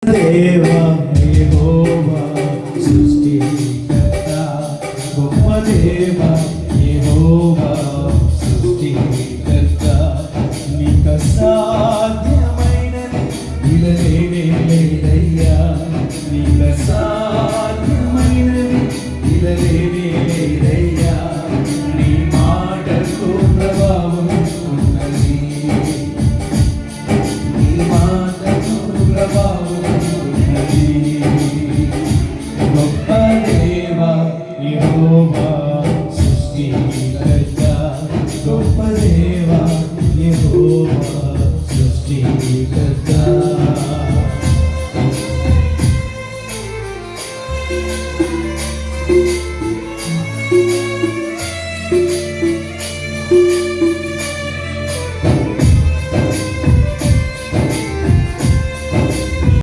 దేవా యెహోవా సృష్టికర్త గొప్ప దేవా యెహోవా సృష్టికర్త నీకు సాధ్యమైనది ఇలలేనే లేదయ్యా నీకు సాధ్యమైనది ఇలలేనే లేదయ్యా నీ మాటకు ప్రభావం ఉన్నది నీ మాటకు ప్రభావం